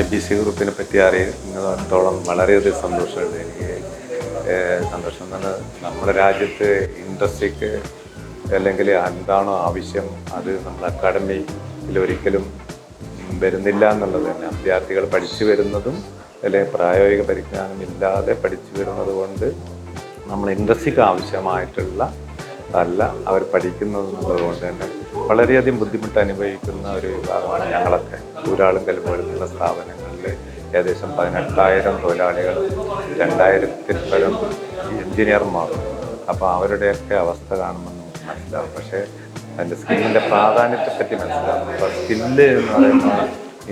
ABC ഗ്രൂപ്പിനെ പറ്റി അറിയുന്നിടത്തോളം വളരെയധികം സന്തോഷമുണ്ട്. എനിക്ക് സന്തോഷം എന്ന് പറഞ്ഞാൽ നമ്മുടെ രാജ്യത്ത് ഇൻഡസ്ട്രിക്ക് അല്ലെങ്കിൽ എന്താണോ ആവശ്യം അത് നമ്മുടെ അക്കാഡമിയിൽ ഒരിക്കലും വരുന്നില്ല എന്നുള്ളത് തന്നെ. വിദ്യാർത്ഥികൾ പഠിച്ചു വരുന്നതും അല്ലെങ്കിൽ പ്രായോഗിക പരിജ്ഞാനം ഇല്ലാതെ പഠിച്ചു വരുന്നത് കൊണ്ട് നമ്മൾ ഇൻഡസ്ട്രിക്ക് ആവശ്യമായിട്ടുള്ള അല്ല അവർ പഠിക്കുന്നത് എന്നുള്ളത് കൊണ്ട് തന്നെ വളരെയധികം ബുദ്ധിമുട്ട് അനുഭവിക്കുന്ന ഒരു വിഭാഗമാണ് ഞങ്ങളൊക്കെ. ഊരാളുങ്കൽ പോലുള്ള സ്ഥാപനങ്ങളിൽ ഏകദേശം 18,000 തൊഴിലാളികൾ, 2000-ൽ പരം എൻജിനീയർമാരും. അപ്പോൾ അവരുടെയൊക്കെ അവസ്ഥ കാണുമ്പോൾ നമുക്ക് മനസ്സിലാവും. പക്ഷേ അതിൻ്റെ സ്കില്ലിൻ്റെ പ്രാധാന്യത്തെപ്പറ്റി മനസ്സിലാവും. അപ്പോൾ സ്കില്ല് എന്ന് പറയുമ്പോൾ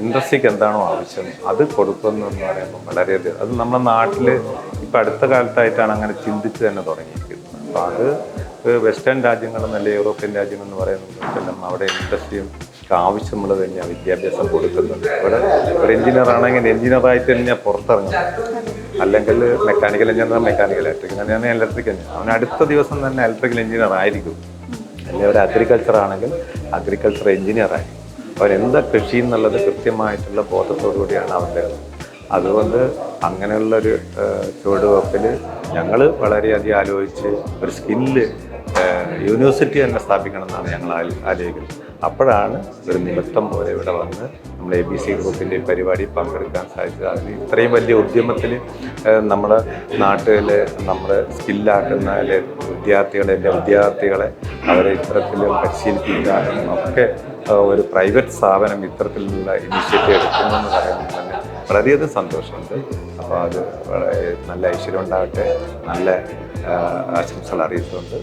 ഇൻഡസ്ട്രിക്ക് എന്താണോ ആവശ്യം അത് കൊടുക്കുന്നു എന്ന് പറയുമ്പോൾ വളരെയധികം അത് നമ്മുടെ നാട്ടിൽ ഇപ്പം അടുത്ത കാലത്തായിട്ടാണ് അങ്ങനെ ചിന്തിച്ച് തന്നെ തുടങ്ങിയിരിക്കുന്നത്. അപ്പോൾ അത് വെസ്റ്റേൺ രാജ്യങ്ങളെന്നല്ല യൂറോപ്യൻ രാജ്യങ്ങളെന്ന് പറയുന്നതെല്ലാം അവിടെ ഇൻഡസ്ട്രിയും ആവശ്യമുള്ളത് തന്നെയാണ് വിദ്യാഭ്യാസം കൊടുക്കുന്നുണ്ട്. ഇവിടെ ഒരു എഞ്ചിനീയർ ആണെങ്കിൽ എഞ്ചിനീയറായിട്ട് തന്നെ പുറത്തിറങ്ങും, അല്ലെങ്കിൽ mechanical engineer mechanical, electrical engineer electrical engineer, അവൻ അടുത്ത ദിവസം തന്നെ ഇലക്ട്രിക്കൽ എഞ്ചിനീയർ ആയിരിക്കും. അല്ലെങ്കിൽ ഒരു അഗ്രികൾച്ചർ ആണെങ്കിൽ അഗ്രികൾച്ചർ എഞ്ചിനീയർ ആയിരിക്കും. അവരെന്താ കൃഷി എന്നുള്ളത് കൃത്യമായിട്ടുള്ള ബോധത്തോടു കൂടിയാണ് അവരുടെ. അതുകൊണ്ട് അങ്ങനെയുള്ളൊരു ചുവടുവെപ്പിൽ ഞങ്ങൾ വളരെയധികം ആലോചിച്ച് ഒരു സ്കില്ല് യൂണിവേഴ്സിറ്റി തന്നെ സ്ഥാപിക്കണം എന്നാണ് ഞങ്ങൾ ആലോചിക്കുന്നത്. അപ്പോഴാണ് ഒരു നിമിത്തം പോലെ ഇവിടെ വന്ന് നമ്മൾ ABC ഗ്രൂപ്പിൻ്റെ പരിപാടി പങ്കെടുക്കാൻ സാധിച്ചത്. അതിന് ഇത്രയും വലിയ ഉദ്യമത്തിൽ നമ്മുടെ നാട്ടിൽ നമ്മുടെ സ്കില്ലാക്കുന്ന വിദ്യാർത്ഥികളെ അവരെ ഇത്തരത്തിലും പരിശീലിപ്പിക്കാനും ഒക്കെ ഒരു പ്രൈവറ്റ് സ്ഥാപനം ഇത്തരത്തിലുള്ള ഇനിഷ്യേറ്റീവ് എടുക്കുന്നതെന്ന് പറയുന്നത് തന്നെ വളരെയധികം സന്തോഷമുണ്ട്. അപ്പോൾ അത് നല്ല ഐശ്വര്യം ഉണ്ടാകട്ടെ, നല്ല ആശംസകൾ അറിയിച്ചുകൊണ്ട്